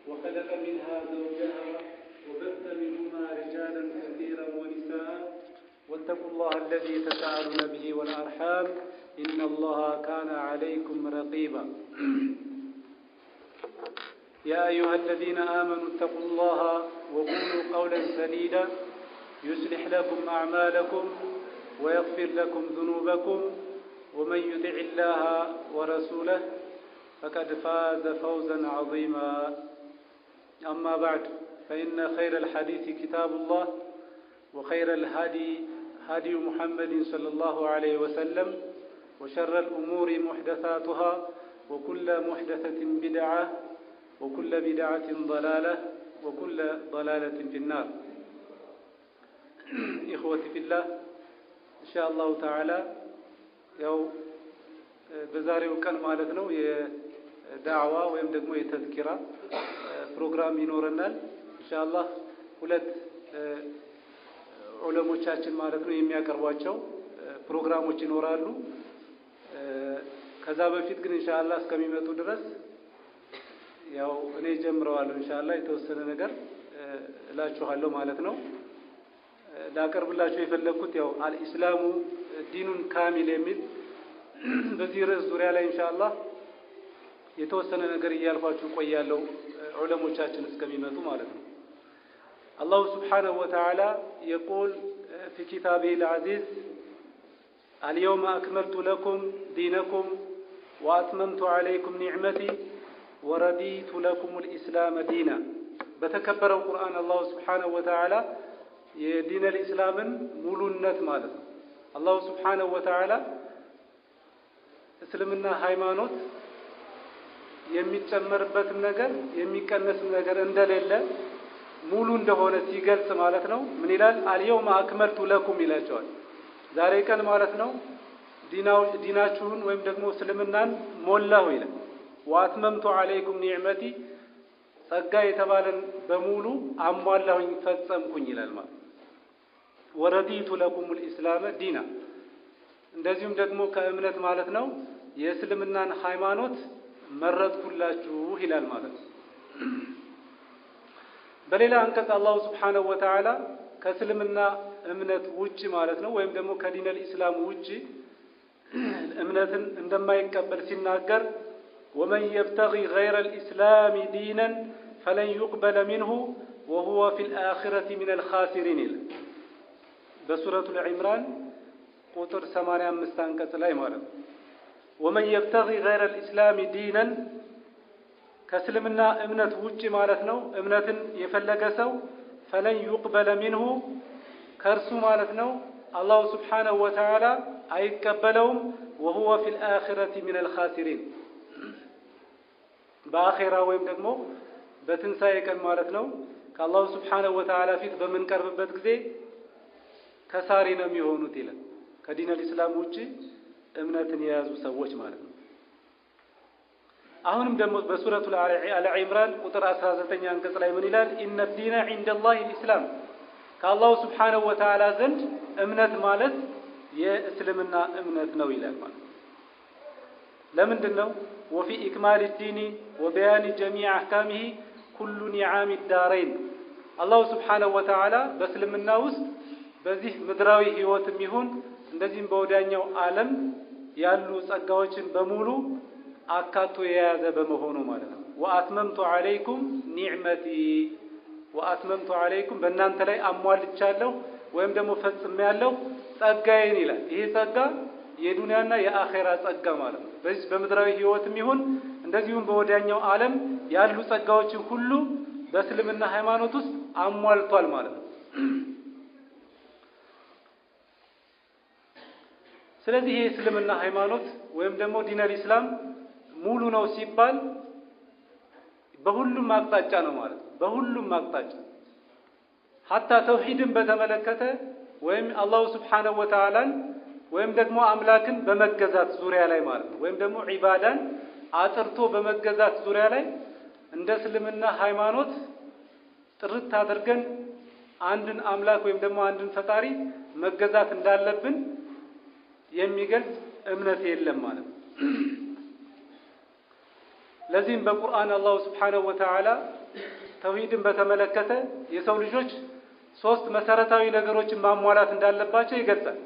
وخلق منها زوجها وبث منهما رجالا كثيرا ونساء واتقوا الله الذي تساءلون به والأرحام إن الله كان عليكم رقيبا يا أيها الذين آمنوا اتقوا الله وقولوا قولا سديدا يصلح لكم أعمالكم ويغفر لكم ذنوبكم ومن يطع الله ورسوله فقد فاز فوزا عظيما أما بعد فإن خير الحديث كتاب الله وخير الهدي هدي محمد صلى الله عليه وسلم وشر الأمور محدثاتها وكل محدثة بدعة وكل بدعة ضلالة وكل ضلالة في النار إخوتي في الله إن شاء الله تعالى يوم بزاري وكان مالتنا دعوة ويم دقمو يتذكرة ፕሮግራም ይኖረናል ኢንሻአላህ ሁለት ዑለሞቻችን ማለት ነው የሚያቀርቧቸው ፕሮግራሞች ይኖራሉ ከዛ በፊት ግን ኢንሻአላህ እስከሚመጡ ድረስ ያው እኔ ጀምረዋለሁ ኢንሻአላህ የተወሰነ ነገር እላችኋለሁ ማለት ነው ላቀርብላችሁ የፈለኩት ያው አልኢስላሙ ዲኑን ካሚል የሚል በዚህ ርዕስ ዙሪያ ላይ ኢንሻአላህ የተወሰነ ነገር እያልኳችሁ ቆያለሁ علماء اسكميمتو مالتنا الله سبحانه وتعالى يقول في كتابه العزيز اليوم أكملت لكم دينكم وأتممت عليكم نعمتي ورديت لكم الإسلام دينا بتكبر القرآن الله سبحانه وتعالى دين الإسلام مولونت مالتنا الله سبحانه وتعالى اسلمنا هايمانوت የሚጨመርበትም ነገር የሚቀነስም ነገር እንደሌለ ሙሉ እንደሆነ ሲገልጽ ማለት ነው ምን ይላል አልየውም አክመልቱ ለኩም ይላቸዋል ዛሬ ቀን ማለት ነው ዲናችሁን ወይም ደግሞ እስልምናን ሞላሁ ይላል ወአትመምቱ አለይኩም ኒዕመቲ ጸጋ የተባለን በሙሉ አሟላሁኝ ፈጸምኩኝ ይላል ማለት ወረዲቱ ለኩም الاسلام ዲና እንደዚሁም ደግሞ ከእምነት ማለት ነው የእስልምናን ሃይማኖት መረጥኩላችሁ ይላል ማለት በሌላ አንቀጽ አላህ Subhanahu Wa Ta'ala ከእስልምና እምነት ውጪ ማለት ነው ወይም ደግሞ ከዲን الاسلام ውጪ እምነትን እንደማይቀበል ሲናገር ومن يبتغي غير الاسلام دينا فلن يقبل منه وهو في الاخره من الخاسرين بسوره العمران ቁጥር 85 አንቀጽ ላይ ማለት ነው ومن يبتغي غير الإسلام دينا كسلمنا امنت وجي مالتنا امنتن يفلق سو فلن يقبل منه كرسو مالتنا الله سبحانه وتعالى أيقبلهم وهو في الآخرة من الخاسرين بآخرة ويمدقمو بتنسايك مالتنا كالله سبحانه وتعالى فيت بمن كربت زي كسارين ميهونو تيلا كدين الإسلام وجي እምነትን የያዙ ሰዎች ማለት ነው አሁንም ደግሞ በሱረቱ አለ ኢምራን ቁጥር 19 አንቀጽ ላይ ምን ይላል ኢነ الدين عند الله الاسلام ከአላህ Subhanahu Wa Ta'ala ዘንድ እምነት ማለት የእስልምና እምነት ነው ይላል ማለት ለምንድነው وفي اكمال الدين وبيان جميع احكامه كل نعام الدارين አላህ Subhanahu Wa Ta'ala በእስልምና ውስጥ በዚህ ምድራዊ ህይወትም ይሁን እንደዚህም በወዳኛው ዓለም ያሉ ጸጋዎችን በሙሉ አካቶ የያዘ በመሆኑ ማለት ነው ወአትመምቱ አለይኩም ኒዕመቲ ወአትመምቱ አለይኩም በእናንተ ላይ አሟልቻለሁ ወይም ደግሞ ፈጽሜያለሁ ጸጋዬን ይላል ይሄ ጸጋ የዱንያና የአኺራ ጸጋ ማለት ነው በዚህ በምድራዊ ህይወትም ይሁን እንደዚሁም በወዳኛው ዓለም ያሉ ጸጋዎችን ሁሉ በእስልምና ሃይማኖት ውስጥ አሟልቷል ማለት ነው ስለዚህ ይሄ እስልምና ሃይማኖት ወይም ደግሞ ዲን الاسلام ሙሉ ነው ሲባል በሁሉም አቅጣጫ ነው ማለት በሁሉም አቅጣጫ حتى ተውሂድን በተመለከተ ወይም አላህ Subhanahu Wa Ta'ala ወይም ደግሞ አምላክን በመገዛት ዙሪያ ላይ ማለት ወይም ደግሞ ዒባዳን አጥርቶ በመገዛት ዙሪያ ላይ እንደ እስልምና ሃይማኖት ጥርት። አንድን አምላክ ወይም ደግሞ አንድን ፈጣሪ መገዛት እንዳለብን የሚገልጽ እምነት የለም ማለት ነው። ለዚህም በቁርአን አላሁ ሱብሓነሁ ወተዓላ ተውሂድን በተመለከተ የሰው ልጆች ሶስት መሰረታዊ ነገሮችን ማሟላት እንዳለባቸው ይገልጻል።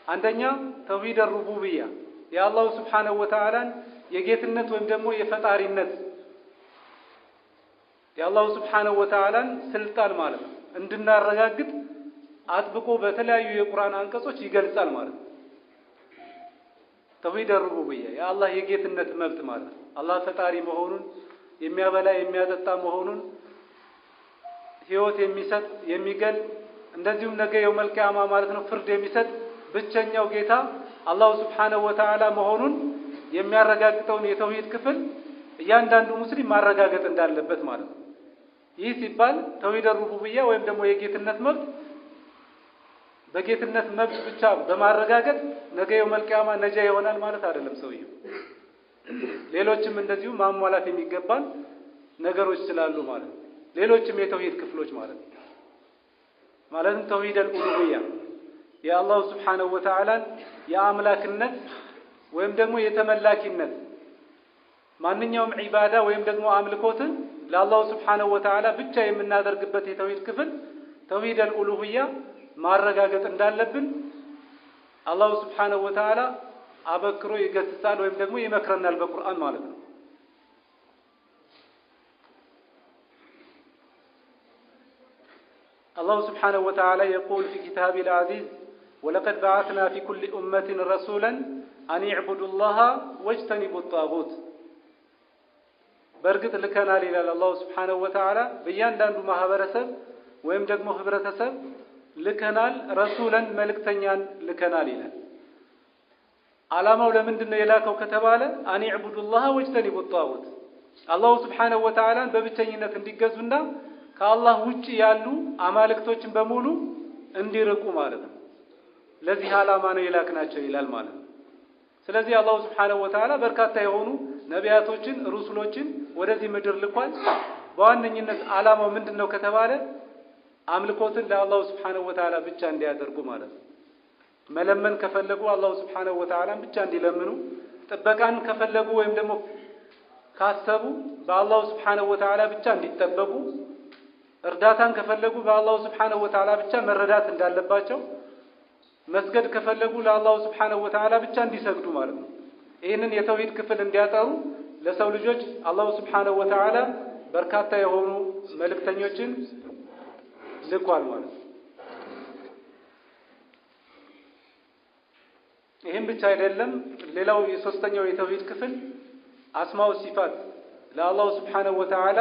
አንደኛ ተውሂድ ሩቡብያ የአላሁ ሱብሓነሁ ወተዓላን የጌትነት ወይም ደግሞ የፈጣሪነት የአላሁ ሱብሓነሁ ወተዓላን ስልጣን ማለት ነው እንድናረጋግጥ አጥብቆ በተለያዩ የቁርአን አንቀጾች ይገልጻል ማለት ነው። ተውሂድ ሩቡብያ የአላህ የጌትነት መብት ማለት ነው። አላህ ፈጣሪ መሆኑን የሚያበላ የሚያጠጣ መሆኑን ህይወት የሚሰጥ የሚገል እንደዚሁም ነገ የውመል ቂያማ ማለት ነው ፍርድ የሚሰጥ ብቸኛው ጌታ አላሁ ሱብሓነሁ ወተዓላ መሆኑን የሚያረጋግጠውን የተውሂድ ክፍል እያንዳንዱ ሙስሊም ማረጋገጥ እንዳለበት ማለት ነው። ይህ ሲባል ተውሂድ ሩቡብያ ወይም ደግሞ የጌትነት መብት በጌትነት መብት ብቻ በማረጋገጥ ነገ የውመል ቂያማ ነጃ ይሆናል ማለት አይደለም ሰውየው። ሌሎችም እንደዚሁ ማሟላት የሚገባን ነገሮች ስላሉ ማለት ነው። ሌሎችም የተውሂድ ክፍሎች ማለት ነው። ማለትም ተውሂድ አልኡሉሂያ የአላሁ ሱብሓነሁ ወተዓላን የአምላክነት ወይም ደግሞ የተመላኪነት ማንኛውም ዒባዳ ወይም ደግሞ አምልኮትን ለአላሁ ሱብሓነሁ ወተዓላ ብቻ የምናደርግበት የተውሂድ ክፍል ተውሂድ አልኡሉሂያ ማረጋገጥ እንዳለብን አላሁ ሱብሓነሁ ወተዓላ አበክሮ ይገስጻል ወይም ደግሞ ይመክረናል በቁርአን ማለት ነው። الله سبحانه وتعالى يقول في كتابه العزيز ولقد بعثنا في كل أمة رسولا أن يعبدوا الله واجتنبوا الطاغوت برقت لكنا لله الله سبحانه وتعالى بيان داندو ማህበረሰብ ወይም ደግሞ ህብረተሰብ ልከናል ረሱላን መልእክተኛን ልከናል ይላል። ዓላማው ለምንድነው የላከው ከተባለ አን ይዕቡዱላህ ወጅተኒቡ ጣጉት አላሁ ሱብሓነሁ ወተዓላ በብቸኝነት እንዲገዙና ከአላህ ውጪ ያሉ አማልክቶችን በሙሉ እንዲርቁ ማለት ነው። ለዚህ ዓላማ ነው የላክናቸው ይላል ማለት ነው። ስለዚህ አላሁ ሱብሓነሁ ወተዓላ በርካታ የሆኑ ነቢያቶችን ሩሱሎችን ወደዚህ ምድር ልኳል። በዋነኝነት ዓላማው ምንድነው ከተባለ አምልኮትን ለአላሁ ሱብሓነሁ ወተዓላ ብቻ እንዲያደርጉ ማለት ነው። መለመን ከፈለጉ አላሁ ሱብሓነሁ ወተዓላ ብቻ እንዲለምኑ፣ ጥበቃን ከፈለጉ ወይም ደግሞ ካሰቡ በአላሁ ሱብሓነሁ ወተዓላ ብቻ እንዲጠበቁ፣ እርዳታን ከፈለጉ በአላሁ ሱብሓነሁ ወተዓላ ብቻ መረዳት እንዳለባቸው፣ መስገድ ከፈለጉ ለአላሁ ሱብሓነሁ ወተዓላ ብቻ እንዲሰግዱ ማለት ነው። ይህንን የተውሂድ ክፍል እንዲያጠሩ ለሰው ልጆች አላሁ ሱብሓነሁ ወተዓላ በርካታ የሆኑ መልእክተኞችን ልኳል ማለት ነው። ይህም ብቻ አይደለም። ሌላው የሶስተኛው የተውሂድ ክፍል አስማው ሲፋት ለአላሁ ሱብሓነሁ ወተዓላ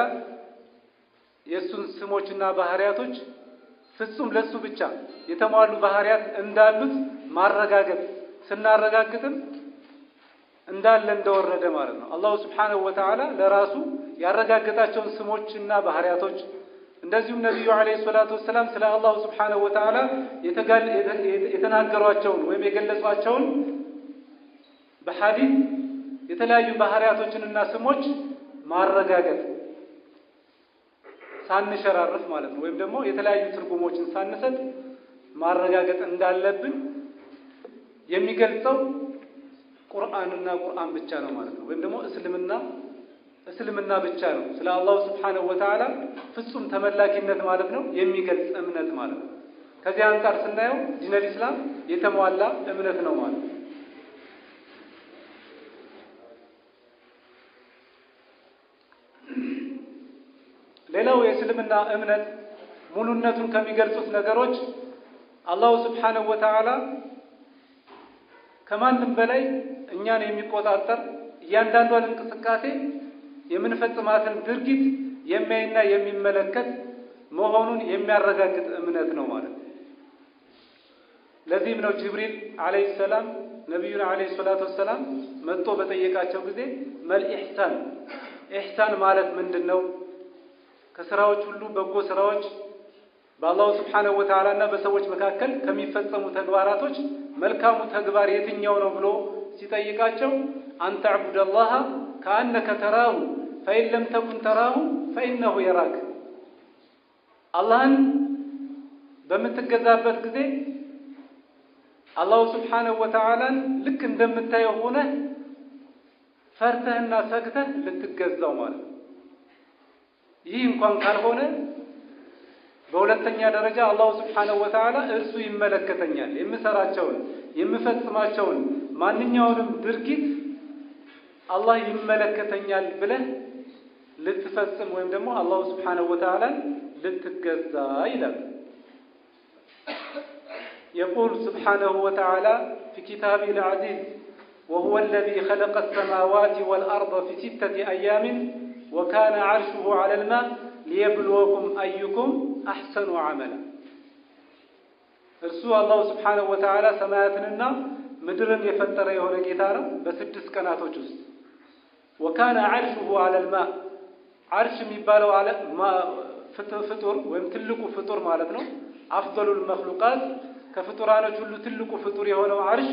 የሱን ስሞችና ባህሪያቶች ፍጹም ለሱ ብቻ የተሟሉ ባህሪያት እንዳሉት ማረጋገጥ ስናረጋግጥም እንዳለ እንደወረደ ማለት ነው። አላሁ ሱብሓነሁ ወተዓላ ለራሱ ያረጋገጣቸውን ስሞችና ባህሪያቶች እንደዚሁም ነብዩ አለይሂ ሰላቱ ወሰለም ስለ አላሁ ሱብሓነሁ ወተዓላ የተናገሯቸውን ወይም የገለጿቸውን በሐዲስ የተለያዩ ባህሪያቶችንና ስሞች ማረጋገጥ ሳንሸራርፍ ማለት ነው። ወይም ደግሞ የተለያዩ ትርጉሞችን ሳንሰጥ ማረጋገጥ እንዳለብን የሚገልጸው ቁርአንና ቁርአን ብቻ ነው ማለት ነው። ወይም ደግሞ እስልምና ብቻ ነው ስለ አላሁ ሱብሓነሁ ወተዓላ ፍጹም ተመላኪነት ማለት ነው የሚገልጽ እምነት ማለት ነው። ከዚህ አንፃር ስናየው ዲነል ኢስላም የተሟላ እምነት ነው ማለት ነው። ሌላው የእስልምና እምነት ሙሉነቱን ከሚገልጹት ነገሮች አላሁ ሱብሓነሁ ወተዓላ ከማንም በላይ እኛን የሚቆጣጠር እያንዳንዷን እንቅስቃሴ የምንፈጽማትን ድርጊት የሚያይና የሚመለከት መሆኑን የሚያረጋግጥ እምነት ነው ማለት ነው። ለዚህም ነው ጅብሪል አለይሂ ሰላም ነብዩና አለይሂ ሰላቱ ወሰላም መጥቶ በጠየቃቸው ጊዜ መል ኢህሳን ማለት ምንድነው? ከስራዎች ሁሉ በጎ ስራዎች በአላሁ ሱብሓነሁ ወተዓላና በሰዎች መካከል ከሚፈጸሙ ተግባራቶች መልካሙ ተግባር የትኛው ነው ብሎ ሲጠይቃቸው አንተ አዕቡደላህ ከአነከ ተራሁ ፈኢን ለም ተኩን ተራሁ ፈኢነሁ የራክ አላህን በምትገዛበት ጊዜ አላሁ ስብሓነሁ ወተዓላን ልክ እንደምታየው ሆነህ ፈርተህና ሰግተህ ልትገዛው ማለት ነው። ይህ እንኳን ካልሆነ በሁለተኛ ደረጃ አላሁ ስብሓነሁ ወተዓላ እርሱ ይመለከተኛል፣ የምሰራቸውን የምፈጽማቸውን ማንኛውንም ድርጊት አላህ ይመለከተኛል ብለህ ልትፈጽም ወይም ደግሞ አላሁ ስብሓነሁ ወተዓላን ልትገዛ ይላል። يقول سبحانه وتعالى في كتابه العزيز وهو الذي خلق السماوات والأرض في 6 أيام وكان عرشه على الماء ليبلوكم أيكم أحسن عملا እርሱ አላሁ ስብሓነሁ ወተዓላ ሰማያትንና ምድርን የፈጠረ የሆነ ጌታ ነው በ6 ቀናቶች ውስጥ وكان عرشه على الماء عرش የሚባለው ፍጡር ወይም ትልቁ ፍጡር ማለት ነው أفضل المخلوقات ከፍጡራኖች ሁሉ ትልቁ ፍጡር የሆነው አርሽ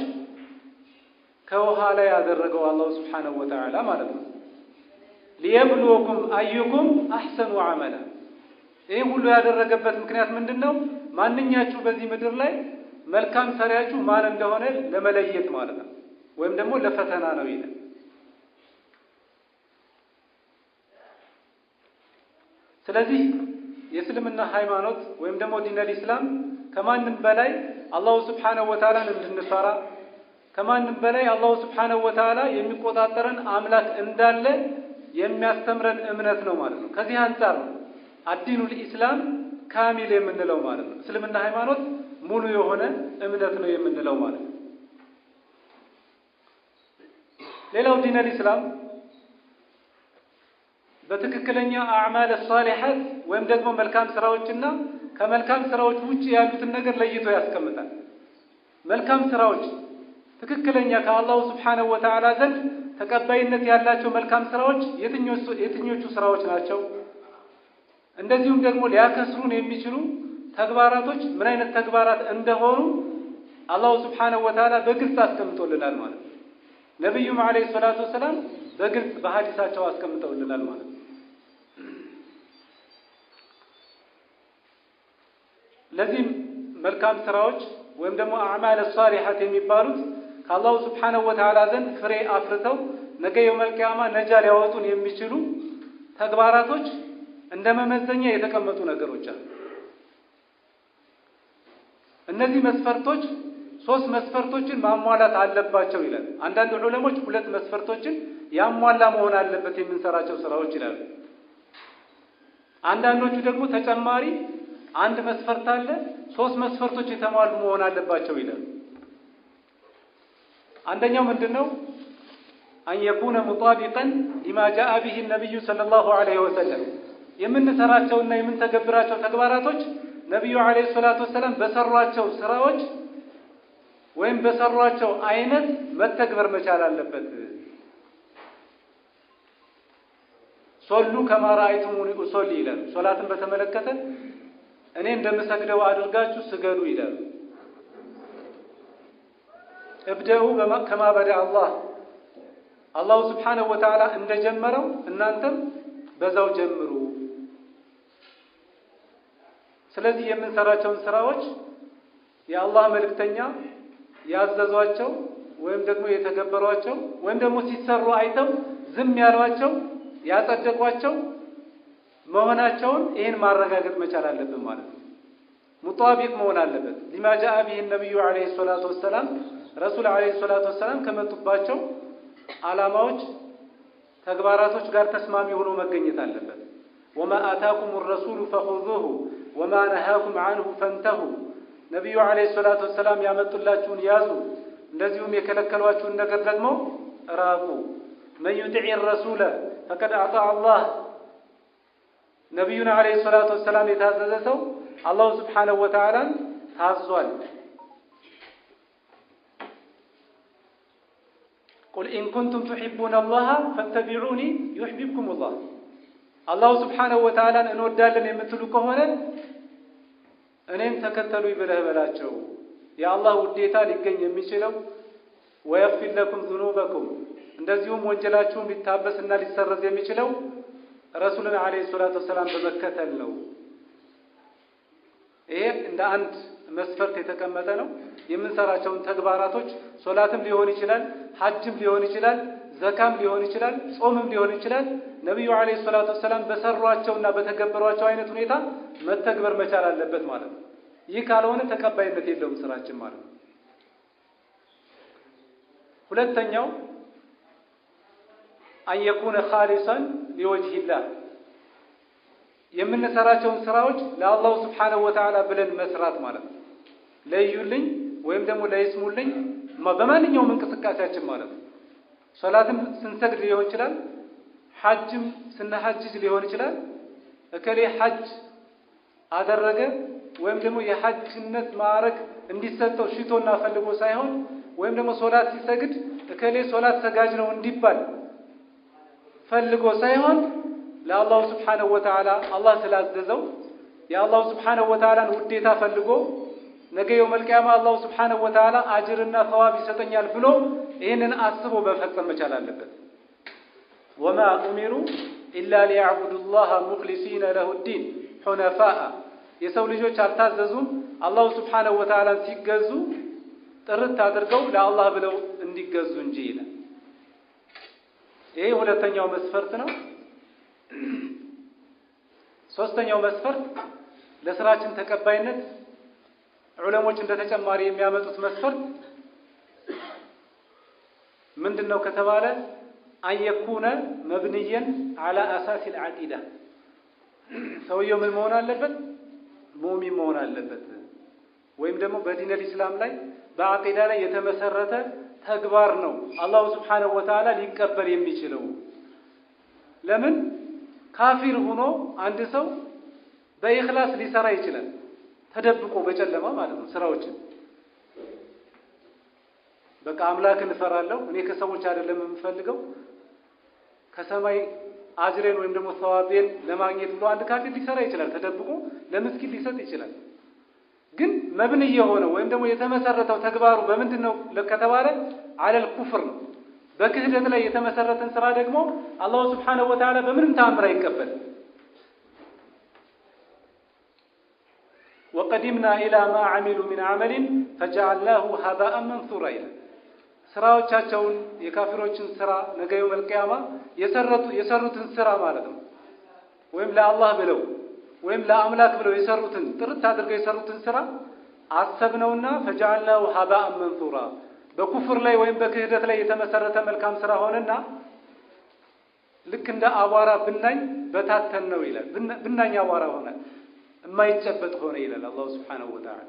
ከውሃ ላይ ያደረገው አላሁ ስብሓነሁ ወተዓላ ማለት ነው። ሊየብሉወኩም አዩኩም አሕሰኑ ዐመላ። ይህ ሁሉ ያደረገበት ምክንያት ምንድነው? ማንኛችሁ በዚህ ምድር ላይ መልካም ሰሪያችሁ ማን እንደሆነ ለመለየት ማለት ነው፣ ወይም ደግሞ ለፈተና ነው ይላል። ስለዚህ የእስልምና ሃይማኖት ወይም ደግሞ ዲነል ኢስላም ከማንም በላይ አላሁ ስብሓነሁ ወተዓላን እንድንፈራ ከማንም በላይ አላሁ ስብሓነሁ ወተዓላ የሚቆጣጠረን አምላክ እንዳለ የሚያስተምረን እምነት ነው ማለት ነው። ከዚህ አንፃር ነው አዲኑል ኢስላም ካሚል የምንለው ማለት ነው። እስልምና ሃይማኖት ሙሉ የሆነ እምነት ነው የምንለው ማለት ነው። ሌላው ዲነል ኢስላም በትክክለኛ አዕማል ሷሊሐት ወይም ደግሞ መልካም ስራዎችና ከመልካም ስራዎች ውጪ ያሉትን ነገር ለይቶ ያስቀምጣል። መልካም ስራዎች ትክክለኛ ከአላሁ ስብሓነሁ ወተዓላ ዘንድ ተቀባይነት ያላቸው መልካም ስራዎች የትኞቹ ስራዎች ናቸው? እንደዚሁም ደግሞ ሊያከስሩን የሚችሉ ተግባራቶች ምን አይነት ተግባራት እንደሆኑ አላሁ ስብሓነሁ ወተዓላ በግልጽ አስቀምጦልናል ማለት ነው። ነብዩም አለይሂ ሰላቱ ወሰላም በግልጽ በሐዲሳቸው አስቀምጠውልናል ማለት ነው። ለዚህም መልካም ስራዎች ወይም ደግሞ አዕማል ሷሊሐት የሚባሉት ከአላሁ ስብሓነሁ ወተዓላ ዘንድ ፍሬ አፍርተው ነገ የውመል ቂያማ ነጃ ሊያወጡን የሚችሉ ተግባራቶች እንደ መመዘኛ የተቀመጡ ነገሮች አሉ። እነዚህ መስፈርቶች 3 መስፈርቶችን ማሟላት አለባቸው ይላል። አንዳንድ ዑለሞች 2 መስፈርቶችን ያሟላ መሆን አለበት የምንሰራቸው ስራዎች ይላሉ። አንዳንዶቹ ደግሞ ተጨማሪ 1 መስፈርት አለ 3 መስፈርቶች የተሟሉ መሆን አለባቸው ይላሉ። አንደኛው ምንድነው? أن يكون مطابقا لما جاء به النبي صلى الله عليه وسلم የምንሰራቸውና የምንተገብራቸው ተግባራቶች ነብዩ አለይሂ ሰላቱ ወሰለም በሰሯቸው ስራዎች ወይም በሰሯቸው አይነት መተግበር መቻል አለበት። ሶሉ ከማ ረአይቱሙኒ ኡሶሊ ይላል። ሶላትን በተመለከተ እኔ እንደምሰግደው አድርጋችሁ ስገዱ ይላል። እብደኡ ከማ በዳ አላሁ ስብሓነሁ ወተዓላ እንደጀመረው እናንተም በዛው ጀምሩ። ስለዚህ የምንሰራቸውን ስራዎች የአላህ መልእክተኛ ያዘዟቸው ወይም ደግሞ የተገበሯቸው ወይም ደግሞ ሲሰሩ አይተው ዝም ያሏቸው ያጸደቋቸው መሆናቸውን ይህን ማረጋገጥ መቻል አለብን ማለት ነው። ሙጣቢቅ መሆን አለበት ሊማ ጃአ ቢሂ ነብዩ አለይሂ ሰላቱ ወሰላም ረሱል አለይሂ ሰላቱ ወሰላም ከመጡባቸው ዓላማዎች ተግባራቶች ጋር ተስማሚ ሆኖ መገኘት አለበት። ወማ አታኩም الرسول فخذوه وما نهاكم عنه فانتهوا ነብዩ አለይሂ ሰላቱ ወሰላም ያመጡላችሁን ያዙ እንደዚሁም የከለከሏችሁን ነገር ደግሞ ራቁ። من يطع الرسول فقد اطاع الله ነብዩና አለይሂ ሰላቱ ወሰላም የታዘዘ ሰው አላሁ ስብሓነሁ ወተዓላ ታዟል። قل إن كنتم تحبون الله فاتبعوني يحببكم الله الله سبحانه وتعالى እንወዳለን የምትሉ ከሆነ እኔን ተከተሉኝ ብለህ በላቸው። የአላህ ውዴታ ሊገኝ የሚችለው ويغفر لكم ذنوبكم እንደዚሁም ወንጀላችሁን ሊታበስና ሊሰረዝ የሚችለው ረሱልን አለይሂ ሰላቱ ወሰላም በመከተል ነው። ይሄ እንደ አንድ መስፈርት የተቀመጠ ነው። የምንሰራቸውን ተግባራቶች ሶላትም ሊሆን ይችላል፣ ሐጅም ሊሆን ይችላል፣ ዘካም ሊሆን ይችላል፣ ጾምም ሊሆን ይችላል። ነብዩ አለይሂ ሰላቱ ወሰለም በሰሯቸውና በተገበሯቸው አይነት ሁኔታ መተግበር መቻል አለበት ማለት ነው። ይህ ካልሆነ ተቀባይነት የለውም ስራችን ማለት ነው። ሁለተኛው አየኩነ ኻሊሰን ሊወጅሂላህ የምንሰራቸውን ስራዎች ለአላህ Subhanahu Wa Ta'ala ብለን መስራት ማለት ነው። ለዩልኝ ወይም ደግሞ ለይስሙልኝ በማንኛውም እንቅስቃሴያችን ማለት ነው። ሶላትም ስንሰግድ ሊሆን ይችላል፣ ሐጅም ስንሐጅጅ ሊሆን ይችላል። እከሌ ሐጅ አደረገ ወይም ደግሞ የሐጅነት ማዕረግ እንዲሰጠው ሽቶና ፈልጎ ሳይሆን ወይም ደግሞ ሶላት ሲሰግድ እከሌ ሶላት ሰጋጅ ነው እንዲባል ፈልጎ ሳይሆን ለአላህ Subhanahu Wa Ta'ala አላህ ስላዘዘው የአላህ Subhanahu Wa Ta'ala ውዴታ ፈልጎ ነገ የውመል ቂያማ አላህ Subhanahu Wa Ta'ala አጅርና ሰዋብ ይሰጠኛል ብሎ ይሄንን አስቦ መፈጸም መቻል አለበት። ወማ ኡሚሩ ኢላ ሊያዕቡዱላህ ሙኽሊሲነ ለሁ ዲን ሁነፋአ የሰው ልጆች አልታዘዙም አላህ Subhanahu Wa Ta'ala ሲገዙ ጥርት አድርገው ለአላህ ብለው እንዲገዙ እንጂ ይላል። ይሄ ሁለተኛው መስፈርት ነው። ሶስተኛው መስፈርት ለስራችን ተቀባይነት ዑለሞች እንደተጨማሪ የሚያመጡት መስፈርት ምንድነው ከተባለ አየኩነ መብንየን على اساس العقيده ሰውየው ምን መሆን አለበት? ሙእሚን መሆን አለበት። ወይም ደግሞ በዲን الاسلام ላይ በአቂዳ ላይ የተመሰረተ ተግባር ነው አላህ Subhanahu Wa Ta'ala ሊቀበል የሚችለው። ለምን ካፊር ሆኖ አንድ ሰው በኢኽላስ ሊሰራ ይችላል፣ ተደብቆ በጨለማ ማለት ነው ስራዎችን በቃ አምላክን እፈራለሁ እኔ ከሰዎች አይደለም የምፈልገው ከሰማይ አጅሬን ወይም ደግሞ ሰዋቤን ለማግኘት ብሎ አንድ ካፊር ሊሰራ ይችላል፣ ተደብቆ ለምስኪን ሊሰጥ ይችላል። ግን መብን የሆነው ወይም ደግሞ የተመሰረተው ተግባሩ በምንድነው ከተባለ አለል ኩፍር ነው። በክህደት ላይ የተመሰረተን ስራ ደግሞ አላህ Subhanahu Wa Ta'ala በምንም ተአምር አይቀበልም። وقدمنا إلى ما عملوا من عمل فجعلناه هباء منثورا ስራዎቻቸውን የካፊሮችን ስራ ነገ የውመል ቂያማ የሰሩትን ስራ ማለት ነው ወይም ለአላህ ብለው ወይም ለአምላክ ብለው የሰሩትን ጥርት አድርገው የሰሩትን ስራ አሰብነውና فجعلناه هباء منثورا በኩፍር ላይ ወይም በክህደት ላይ የተመሰረተ መልካም ስራ ሆነና ልክ እንደ አቧራ ብናኝ በታተን ነው ይላል። ብናኝ አቧራ ሆነ የማይጨበጥ ሆነ ይላል አላህ Subhanahu Wa Ta'ala።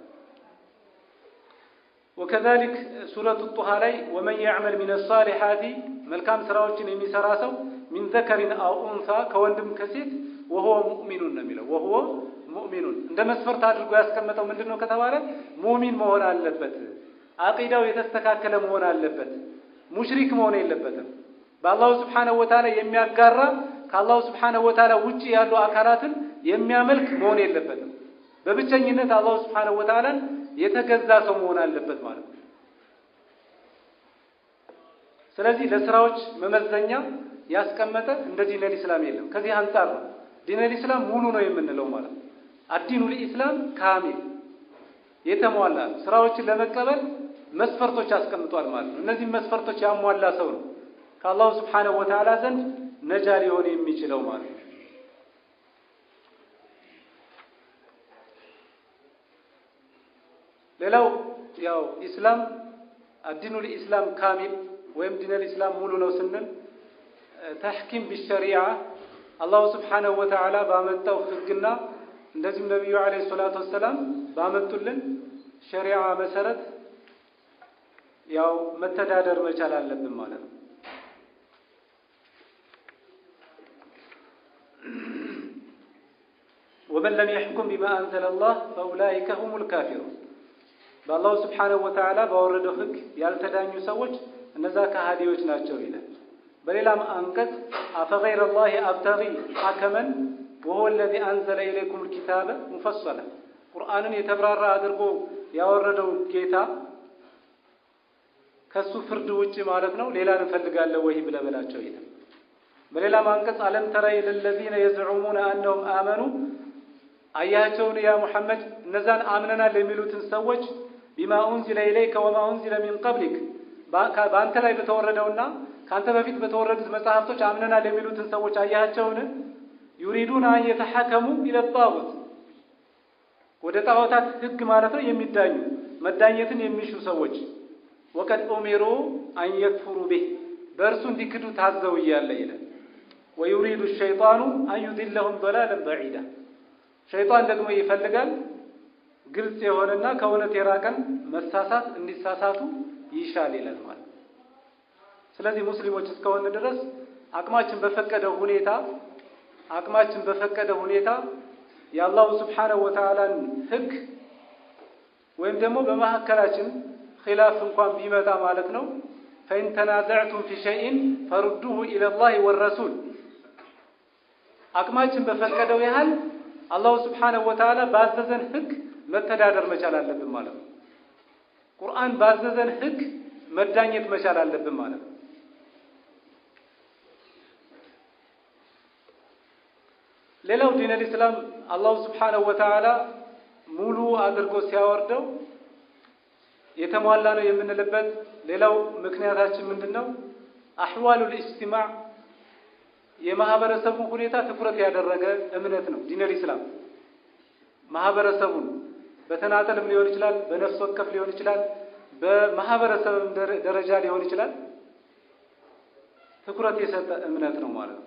وكذلك سورة الطه ላይ ومن يعمل من الصالحات መልካም ስራዎችን የሚሰራ ሰው من ذكر أو أنثى ከወንድም ከሴት وهو مؤمن ነው የሚለው وهو مؤمن እንደ መስፈርት አድርጎ ያስቀመጠው ምንድነው ከተባለ ሙእሚን መሆን አለበት፣ አቂዳው የተስተካከለ መሆን አለበት፣ ሙሽሪክ መሆን የለበትም። በአላህ Subhanahu Wa Ta'ala የሚያጋራ ከአላህ Subhanahu Wa Ta'ala ውጪ ያሉ አካላትን የሚያመልክ መሆን የለበትም። በብቸኝነት አላህ Subhanahu Wa Ta'ala የተገዛ ሰው መሆን አለበት ማለት ነው። ስለዚህ ለስራዎች መመዘኛ ያስቀመጠ እንደ ዲን الاسلام የለም። ከዚህ አንፃር ነው ዲን الاسلام ሙሉ ነው የምንለው ማለት ነው። አዲኑ الاسلام ካሚል የተሟላ ስራዎችን ለመቀበል መስፈርቶች አስቀምጧል ማለት ነው። እነዚህ መስፈርቶች ያሟላ ሰው ነው ከአላህ Subhanahu Wa Ta'ala ዘንድ ነጃ ሊሆን የሚችለው ማለት ነው። ሌላው ያው ኢስላም አዲኑ الاسلام ካሚል ወይም ዲን الاسلام ሙሉ ነው ስንል ተህኪም በሸሪዓ አላህ Subhanahu Wa Ta'ala ባመጣው ህግና እንደዚህም ነብዩ አለይሂ ሰላቱ ወሰለም ባመጡልን ሸሪዓ መሰረት ያው መተዳደር መቻል አለብን ማለት ነው። ومن لم يحكم بما أنزل الله فأولئك هم الكافرون بالله سبحانه وتعالى باوردو ህግ ያልተዳኙ ሰዎች እነዛ ከሃዲዎች ናቸው ይላል። በሌላም አንቀጽ أفغير الله أبتغي حكما وهو الذي أنزل إليكم الكتاب مفصلا ቁርአንን የተብራራ አድርጎ ያወረደው ጌታ ከሱ ፍርድ ውጪ ማለት ነው ሌላን እንፈልጋለን ወይ ብለበላቸው ይላል። በሌላም አንቀጽ አለም ተራ ለلذين يزعمون أنهم آمنوا አያቸውን ያ ሙሐመድ እነዛን አምነናል የሚሉትን ሰዎች ቢማ ኡንዚለ ኢለይከ ወማ ኡንዚለ ሚን ቀብሊክ በአንተ ላይ በተወረደውና ካንተ በፊት በተወረዱት መጽሐፍቶች አምነናል የሚሉትን ሰዎች አያቸውን? ዩሪዱን አን የተሐከሙ ኢለ ጣጉት ወደ ጣዖታት ህግ ማለት ነው የሚዳኙ መዳኘትን የሚሹ ሰዎች ወቀድ ኡሚሩ አን የክፍሩ ቢህ በእርሱ እንዲክዱ ታዘው እያለ ይላል። ወዩሪዱ ሸይጣኑ አን ዩድለሁም ضلالا بعيدا ሸይጣን ደግሞ ይፈልጋል ግልጽ የሆነና ከእውነት የራቀን መሳሳት እንዲሳሳቱ ይሻል ይላል ማለት። ስለዚህ ሙስሊሞች እስከሆነ ድረስ አቅማችን በፈቀደ ሁኔታ የአላሁ ሱብሓነሁ ወተዓላን ህግ ወይም ደግሞ በመሐከላችን ኺላፍ እንኳን ቢመጣ ማለት ነው ፈኢን ተናዘዕቱም ፊ ሸይኢን ፈሩዱሁ ኢለላሂ ወረሱል አቅማችን በፈቀደው ያህል አላሁ ሱብሓነሁ ወተዓላ ባዘዘን ህግ መተዳደር መቻል አለብን ማለት ነው። ቁርአን ባዘዘን ህግ መዳኘት መቻል አለብን ማለት ነው። ሌላው ዲን አልኢስላም አላሁ ሱብሓነሁ ወተዓላ ሙሉ አድርጎ ሲያወርደው የተሟላ ነው የምንልበት ሌላው ምክንያታችን ምንድነው? አህዋሉል ኢጅቲማዕ የማህበረሰቡ ሁኔታ ትኩረት ያደረገ እምነት ነው ዲን አልኢስላም። ማህበረሰቡን በተናጠልም ሊሆን ይችላል፣ በነፍስ ወከፍ ሊሆን ይችላል፣ በማህበረሰብም ደረጃ ሊሆን ይችላል ትኩረት የሰጠ እምነት ነው ማለት ነው።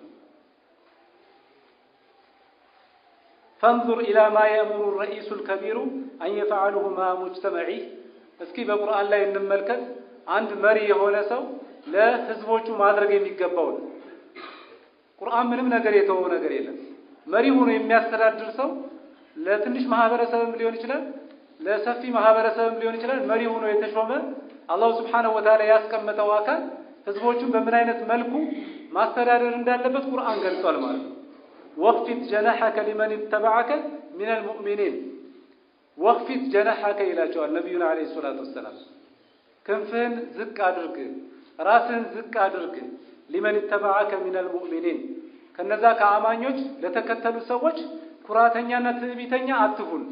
فانظر إلى ما يأمر الرئيس الكبير أن يفعله مع مجتمعه እስኪ በቁርአን ላይ እንመልከት አንድ መሪ የሆነ ሰው ለህዝቦቹ ማድረግ የሚገባው ቁርአን ምንም ነገር የተወው ነገር የለም። መሪ ሆኖ የሚያስተዳድር ሰው ለትንሽ ማህበረሰብም ሊሆን ይችላል፣ ለሰፊ ማህበረሰብም ሊሆን ይችላል መሪ ሆኖ የተሾመ አላሁ ሱብሓነሁ ወተዓላ ያስቀመጠው አካል ህዝቦቹን በምን አይነት መልኩ ማስተዳደር እንዳለበት ቁርአን ገልጿል ማለት ነው። ወኽፊድ ጀናሐከ ሊመን ተበዐከ ሚነል ሙእሚኒን ወኽፊድ ጀናሐከ ይላቸዋል ነቢዩና ዓለይሂ ሰላቱ ወሰላም። ክንፍህን ዝቅ አድርግ፣ ራስህን ዝቅ አድርግ ሊመን ተበዐከ ሚነል ሙእሚኒን ከነዛ ከአማኞች ለተከተሉ ሰዎች ኩራተኛና ትዕቢተኛ አትሁን።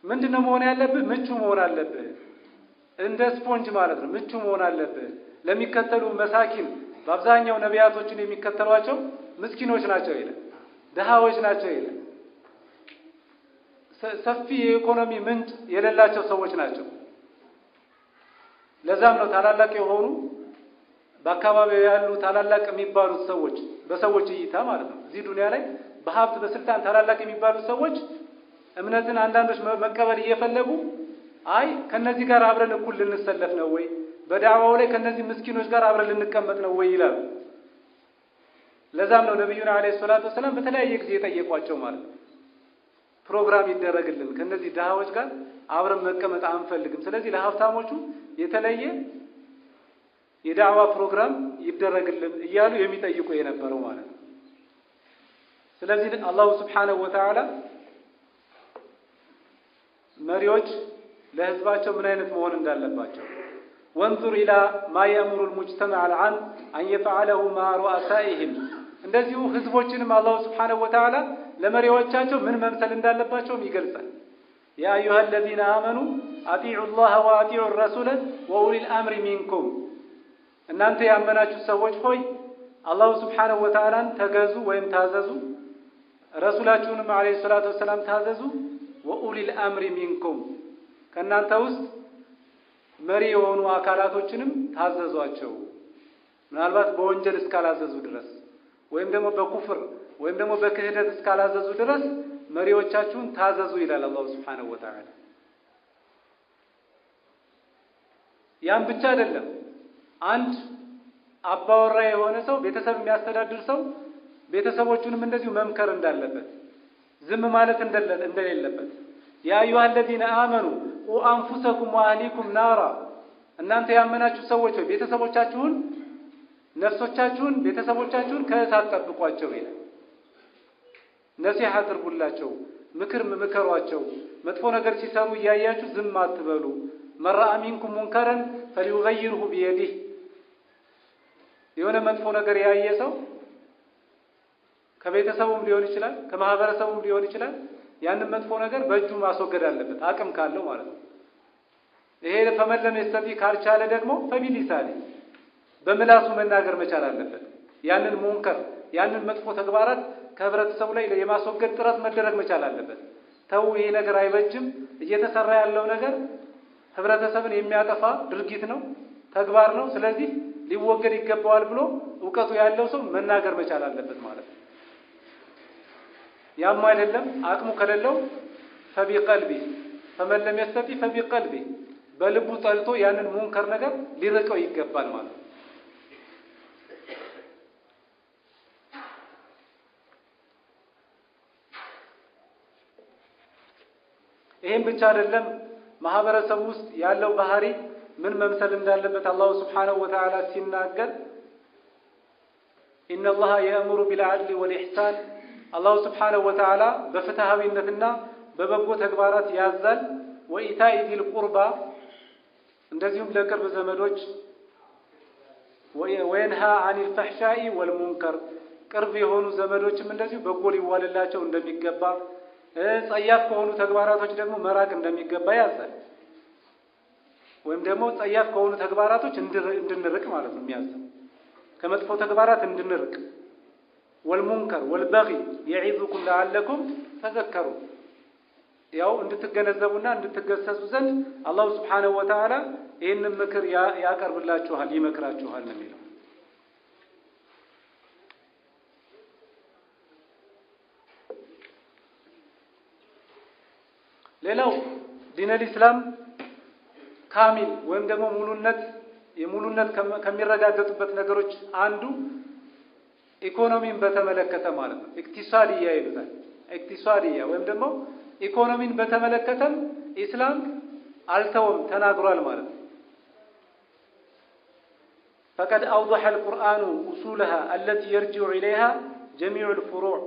ምንድነው መሆን ያለብህ? ምቹ መሆን አለብህ። እንደ ስፖንጅ ማለት ነው። ምቹ መሆን አለብህ ለሚከተሉ መሳኪን። በአብዛኛው ነቢያቶችን የሚከተሏቸው ምስኪኖች ናቸው ይላል፣ ደሃዎች ናቸው ይላል፣ ሰፊ የኢኮኖሚ ምንጭ የሌላቸው ሰዎች ናቸው። ለዛም ነው ታላላቅ የሆኑ በአካባቢው ያሉ ታላላቅ የሚባሉት ሰዎች በሰዎች እይታ ማለት ነው እዚህ ዱንያ ላይ በሀብት በስልጣን ታላላቅ የሚባሉት ሰዎች እምነትን አንዳንዶች መቀበል እየፈለጉ አይ ከነዚህ ጋር አብረን እኩል ልንሰለፍ ነው ወይ በዳዕዋው ላይ ከነዚህ ምስኪኖች ጋር አብረን ልንቀመጥ ነው ወይ ይላሉ። ለዛም ነው ነብዩና አለይሂ ሰላቱ ወሰለም በተለያየ ጊዜ የጠየቋቸው ማለት ነው ፕሮግራም ይደረግልን ከነዚህ ደሃዎች ጋር አብረን መቀመጥ አንፈልግም፣ ስለዚህ ለሀብታሞቹ የተለየ የዳዕዋ ፕሮግራም ይደረግልን እያሉ የሚጠይቁ የነበረው ማለት ነው። ስለዚህ አላሁ ሱብሓነሁ ወተዓላ መሪዎች ለህዝባቸው ምን አይነት መሆን እንዳለባቸው ወንዙር ኢላ ማ የእምሩ ልሙጅተመዕ አልዓም አን የፈዐለሁ ማ ሩአሳኢህም እንደዚሁ ህዝቦችንም አላሁ ሱብሓነሁ ወተዓላ ለመሪዎቻቸው ምን መምሰል እንዳለባቸውም ይገልጻል። ያ አዩሃ አለዚነ አመኑ አጢዑ ላህ ወአጢዑ ረሱለ ወኡሊል አምሪ ሚንኩም እናንተ ያመናችሁ ሰዎች ሆይ አላሁ ሱብሓነሁ ወተዓላን ተገዙ ወይም ታዘዙ፣ ረሱላችሁንም አለይሂ ሰላቱ ወሰላም ታዘዙ፣ ወኡሊል አምሪ ሚንኩም ከእናንተ ውስጥ መሪ የሆኑ አካላቶችንም ታዘዟቸው። ምናልባት በወንጀል እስካላዘዙ ድረስ ወይም ደግሞ በኩፍር ወይም ደግሞ በክህደት እስካላዘዙ ድረስ መሪዎቻችሁን ታዘዙ ይላል አላሁ ሱብሓነሁ ወተዓላ። ያን ብቻ አይደለም፣ አንድ አባወራ የሆነ ሰው ቤተሰብ የሚያስተዳድር ሰው ቤተሰቦቹንም እንደዚሁ መምከር እንዳለበት ዝም ማለት እንደሌለበት ያ አዩሃ አለዚነ አመኑ ቁ አንፉሰኩም ወአህሊኩም ናራ እናንተ ያመናችሁ ሰዎች ሆይ ቤተሰቦቻችሁን ነፍሶቻችሁን ቤተሰቦቻችሁን ከእሳት ጠብቋቸው ይላል። ነሲሐ አድርጉላቸው፣ ምክር ምከሯቸው፣ መጥፎ ነገር ሲሰሩ እያያችሁ ዝም አትበሉ። መራአ ሚንኩም ሙንከረን ፈሊዩገይርሁ ቢየዲህ የሆነ መጥፎ ነገር ያየ ሰው ከቤተሰቡም ሊሆን ይችላል ከማህበረሰቡም ሊሆን ይችላል ያንን መጥፎ ነገር በእጁ ማስወገድ አለበት አቅም ካለው ማለት ነው። ይሄ ፈመን ለም የስተጢዕ ካልቻለ ደግሞ ፈቢሊሳኒ በምላሱ መናገር መቻል አለበት። ያንን ሙንከር ያንን መጥፎ ተግባራት ከህብረተሰቡ ላይ የማስወገድ ጥረት መደረግ መቻል አለበት። ተው ይሄ ነገር አይበጅም፣ እየተሰራ ያለው ነገር ህብረተሰብን የሚያጠፋ ድርጊት ነው፣ ተግባር ነው፣ ስለዚህ ሊወገድ ይገባዋል ብሎ ዕውቀቱ ያለው ሰው መናገር መቻል አለበት ማለት ነው። ያም አይደለም አቅሙ ከሌለው ፈቢቀልቢ ፈመን ለም የስተጢዕ ፈቢቀልቢ በልቡ ጠልቶ ያንን ሙንከር ነገር ሊርቀው ይገባል ማለት ነው። ይሄን ብቻ አይደለም ማህበረሰብ ውስጥ ያለው ባህሪ ምን መምሰል እንዳለበት አላህ Subhanahu Wa Ta'ala ሲናገር إن الله يأمر بالعدل والإحسان አላህ Subhanahu Wa Ta'ala በፍትሃዊነትና በበጎ ተግባራት ያዛል። ወኢታኢ ዚል ቁርባ እንደዚሁም ለቅርብ ዘመዶች ወይንሃ አኒል ፈሕሻኢ ወልሙንከር ቅርብ የሆኑ ዘመዶችም እንደዚሁ በጎ ሊዋልላቸው እንደሚገባ ጸያፍ ከሆኑ ተግባራቶች ደግሞ መራቅ እንደሚገባ ያዛል። ወይም ደግሞ ጸያፍ ከሆኑ ተግባራቶች እንድንርቅ ማለት ነው የሚያዘው ከመጥፎ ተግባራት እንድንርቅ ወልሙንከር ወልበጊ يعظكم لعلكم تذكرون ያው እንድትገነዘቡና እንድትገሰጹ ዘንድ አላህ Subhanahu Wa Ta'ala ይሄንን ምክር ያቀርብላችኋል ይመክራችኋል ነው የሚለው። ሌላው ዲነል ኢስላም ካሚል ወይም ደግሞ ሙሉነት ከሚረጋገጡበት ነገሮች አንዱ ኢኮኖሚን በተመለከተ ማለት ነው። ኢክቲሳዲያ ይሉታል። ኢክቲሳዲያ ወይም ደግሞ ኢኮኖሚን በተመለከተም ኢስላም አልተወም ተናግሯል ማለት ነው። فقد أوضح القرآن أصولها التي يرجع إليها جميع الفروع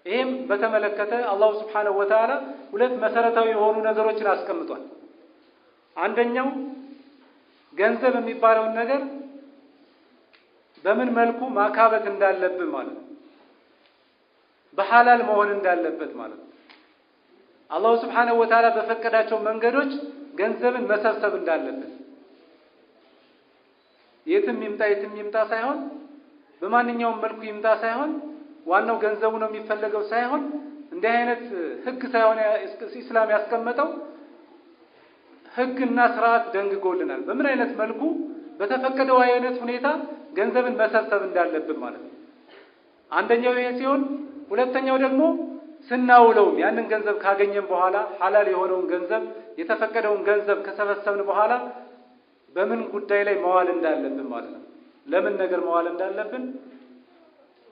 ይሄም በተመለከተ አላህ Subhanahu Wa Ta'ala ሁለት መሰረታዊ የሆኑ ነገሮችን አስቀምጧል። አንደኛው ገንዘብ የሚባለው ነገር በምን መልኩ ማካበት እንዳለብን ማለት ነው። በሐላል መሆን እንዳለበት ማለት ነው። አላህ Subhanahu Wa Ta'ala በፈቀዳቸው መንገዶች ገንዘብን መሰብሰብ እንዳለበት የትም ይምጣ ሳይሆን በማንኛውም መልኩ ይምጣ ሳይሆን ዋናው ገንዘቡ ነው የሚፈልገው ሳይሆን እንዲህ አይነት ህግ ሳይሆን ኢስላም ያስቀመጠው ህግና ስርዓት ደንግጎልናል። በምን አይነት መልኩ በተፈቀደው አይነት ሁኔታ ገንዘብን መሰብሰብ እንዳለብን ማለት ነው። አንደኛው ይሄ ሲሆን ሁለተኛው ደግሞ ስናውለው ያንን ገንዘብ ካገኘን በኋላ ሐላል የሆነውን ገንዘብ የተፈቀደውን ገንዘብ ከሰበሰብን በኋላ በምን ጉዳይ ላይ መዋል እንዳለብን ማለት ነው። ለምን ነገር መዋል እንዳለብን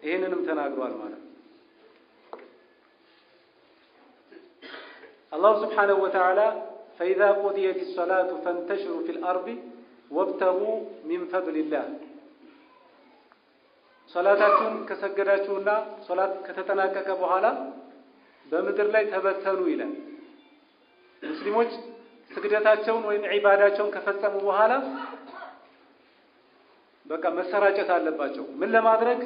ይሄንንም ተናግሯል ማለት ነው። አላህ Subhanahu Wa Ta'ala فإذا قضيت الصلاة فانتشروا في الأرض وابتغوا من فضل الله ሶላታችሁን ከሰገዳችሁና ሶላት ከተጠናቀቀ በኋላ በምድር ላይ ተበተኑ ይላል። ሙስሊሞች ስግደታቸውን ወይም ዒባዳቸውን ከፈጸሙ በኋላ በቃ መሰራጨት አለባቸው። ምን ለማድረግ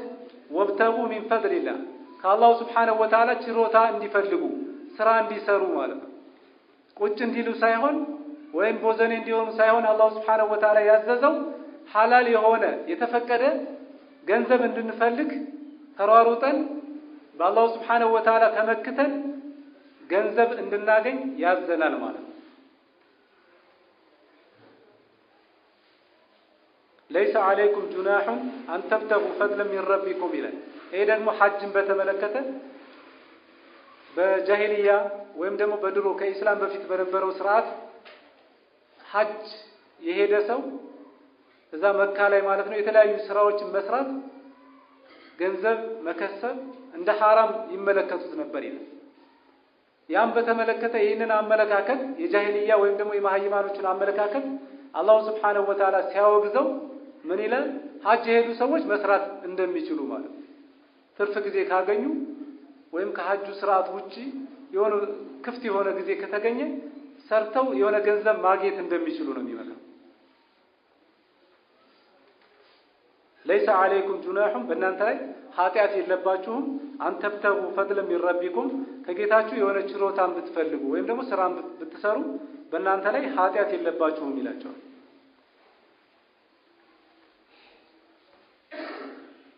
ወብተጉ ሚን ፈድሊላህ ከአላህ Subhanahu Wa Ta'ala ችሮታ እንዲፈልጉ ስራ እንዲሰሩ ማለት ነው። ቁጭ እንዲሉ ሳይሆን ወይም ቦዘኔ እንዲሆኑ ሳይሆን አላህ Subhanahu Wa Ta'ala ያዘዘው ሐላል የሆነ የተፈቀደ ገንዘብ እንድንፈልግ ተሯሩጠን በአላህ Subhanahu Wa Ta'ala ተመክተን ገንዘብ እንድናገኝ ያዘናል ማለት ነው። ليس عليكم جناح أن تبتغوا فضلا من ربكم إلى إيه ደግሞ ሐጅን በተመለከተ በጃሂልያ ወይም ደግሞ በድሮ ከኢስላም በፊት በነበረው ስርዓት ሐጅ የሄደ ሰው እዛ መካ ላይ ማለት ነው የተለያዩ ስራዎችን መስራት ገንዘብ መከሰብ እንደ ሐራም ይመለከቱት ነበር ይላል። ያም በተመለከተ ይህንን አመለካከት የጃሂልያ ወይም ደግሞ የማህይማኖችን አመለካከት አላህ Subhanahu Wa Ta'ala ሲያወግዘው ምን ይላል? ሐጅ የሄዱ ሰዎች መስራት እንደሚችሉ ማለት ትርፍ ጊዜ ካገኙ ወይም ከሐጁ ስርዓት ውጪ የሆነ ክፍት የሆነ ጊዜ ከተገኘ ሰርተው የሆነ ገንዘብ ማግኘት እንደሚችሉ ነው የሚመጣው። ليس عليكم جناح በእናንተ ላይ ኃጢአት የለባችሁም አንተብተጉ ፈድለ ሚን ረቢኩም ከጌታችሁ የሆነ ችሮታን ብትፈልጉ ወይም ደግሞ ስራን ብትሰሩ በእናንተ ላይ ኃጢአት የለባችሁም ይላቸዋል።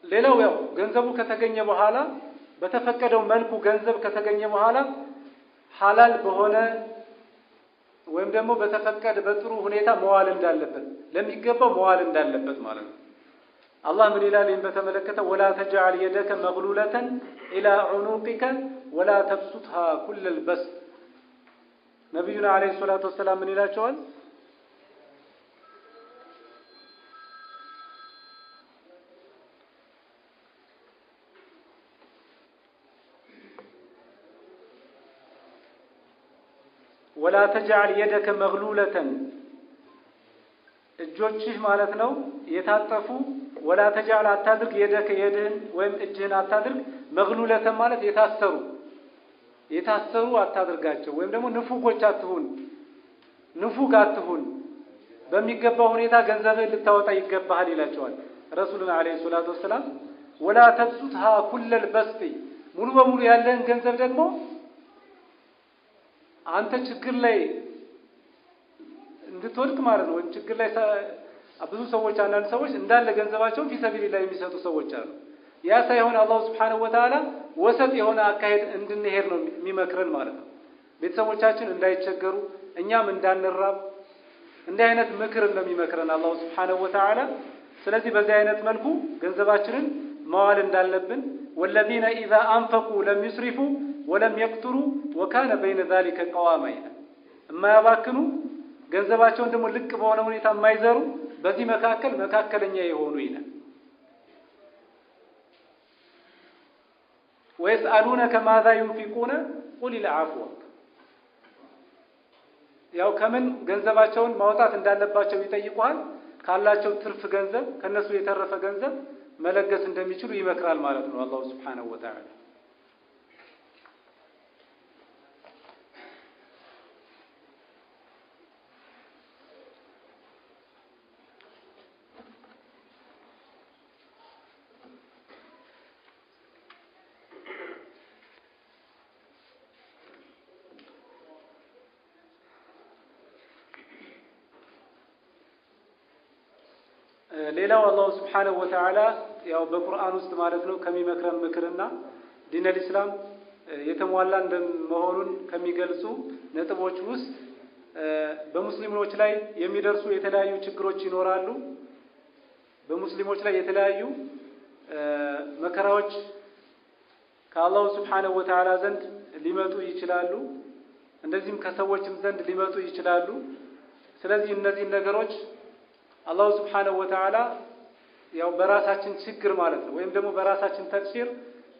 ሌላው ያው ገንዘቡ ከተገኘ በኋላ በተፈቀደው መልኩ ገንዘብ ከተገኘ በኋላ ሐላል በሆነ ወይም ደግሞ በተፈቀደ በጥሩ ሁኔታ መዋል እንዳለበት ለሚገባው መዋል እንዳለበት ማለት ነው። አላህ ምን ይላል በተመለከተ ወላ ተጅዐል የደከ መግሉለተን ኢላ ዑኑቂከ ወላ ተብሱጥሃ ኩለል በስጥ ነብዩና አለይሂ ሰላቱ ወሰላም ምን ይላቸዋል? ወላ ተጅዐል የደከ መግሉለተን እጆችህ ማለት ነው የታጠፉ ወላ ተጅዐል አታድርግ የደከ የድህን ወይም እጅህን አታድርግ መግሉለተን ማለት የታሰሩ አታድርጋቸው ወይም ደግሞ ንፉጎች አትሁን ንፉግ አትሁን በሚገባው ሁኔታ ገንዘብህን ልታወጣ ይገባሃል ይላቸዋል ረሱሉና አለይሂ ሰላቱ ወሰላም። ወላ ተብሱጥሃ ኩለል በስጥ ሙሉ በሙሉ ያለህን ገንዘብ ደግሞ አንተ ችግር ላይ እንድትወድቅ ማለት ነው። ችግር ላይ ብዙ ሰዎች አንዳንድ ሰዎች እንዳለ ገንዘባቸውን ፊሰቢሊላህ የሚሰጡ ሰዎች አሉ። ያ ሳይሆን አላህ Subhanahu Wa Ta'ala ወሰጥ የሆነ አካሄድ እንድንሄድ ነው የሚመክረን ማለት ነው። ቤተሰቦቻችን እንዳይቸገሩ እኛም እንዳንራብ እንዲህ አይነት ምክር እንደሚመክረን አላህ Subhanahu Wa Ta'ala። ስለዚህ በዚህ አይነት መልኩ ገንዘባችንን ማዋል እንዳለብን والذين إذا أنفقوا لم يسرفوا ولم يقتروا وكان بين ذلك قواما የማያባክኑ ገንዘባቸውን ደግሞ ልቅ በሆነ ሁኔታ የማይዘሩ በዚህ መካከለኛ የሆኑ ይላል። ويسألونك ماذا ينفقون قل العفو ያው ከምን ገንዘባቸውን ማውጣት እንዳለባቸው ይጠይቁሃል። ካላቸው ትርፍ ገንዘብ ከነሱ የተረፈ ገንዘብ መለገስ እንደሚችሉ ይመክራል ማለት ነው አላህ Subhanahu Wa Ta'ala። ሌላው አላህ Subhanahu Wa Ta'ala ያው በቁርአን ውስጥ ማለት ነው ከሚመክረን ምክርና ዲነል ኢስላም የተሟላ እንደመሆኑን ከሚገልጹ ነጥቦች ውስጥ በሙስሊሞች ላይ የሚደርሱ የተለያዩ ችግሮች ይኖራሉ። በሙስሊሞች ላይ የተለያዩ መከራዎች ከአላህ Subhanahu Wa Ta'ala ዘንድ ሊመጡ ይችላሉ። እንደዚህም ከሰዎችም ዘንድ ሊመጡ ይችላሉ። ስለዚህ እነዚህ ነገሮች አላህ Subhanahu Wa Ta'ala ያው በራሳችን ችግር ማለት ነው ወይም ደግሞ በራሳችን ተቅሲር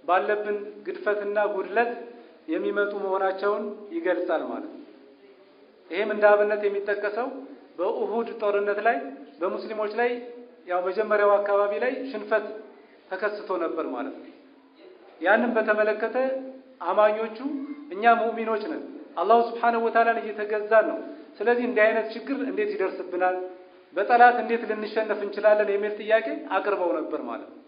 ባለብን ግድፈትና ጉድለት የሚመጡ መሆናቸውን ይገልጻል ማለት ነው። ይሄም እንደ አብነት የሚጠቀሰው በኡሁድ ጦርነት ላይ በሙስሊሞች ላይ ያው መጀመሪያው አካባቢ ላይ ሽንፈት ተከስቶ ነበር ማለት ነው። ያንን በተመለከተ አማኞቹ እኛ ሙእሚኖች ነን አላህ Subhanahu Wa Ta'ala እየተገዛን ነው። ስለዚህ እንዲህ አይነት ችግር እንዴት ይደርስብናል? በጠላት እንዴት ልንሸነፍ እንችላለን የሚል ጥያቄ አቅርበው ነበር ማለት ነው።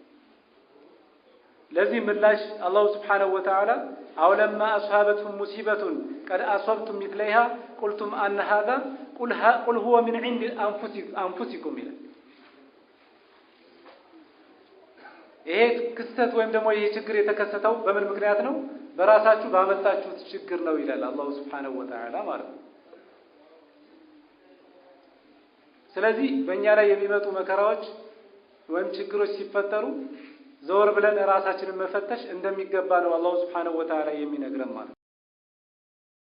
ለዚህ ምላሽ አላህ Subhanahu Wa Ta'ala አውለማ አስሐበቱም ሙሲበቱን ቀድ አሰብቱም مثلها قلتم ان هذا قل هو من عند انفسكم ይላል። ይሄ ክስተት ወይም ደግሞ ይሄ ችግር የተከሰተው በምን ምክንያት ነው? በራሳችሁ ባመጣችሁት ችግር ነው ይላል አላህ Subhanahu Wa Ta'ala ማለት ነው። ስለዚህ በእኛ ላይ የሚመጡ መከራዎች ወይም ችግሮች ሲፈጠሩ ዘወር ብለን ራሳችንን መፈተሽ እንደሚገባ ነው አላህ Subhanahu Wa Ta'ala የሚነግረን ማለት ነው።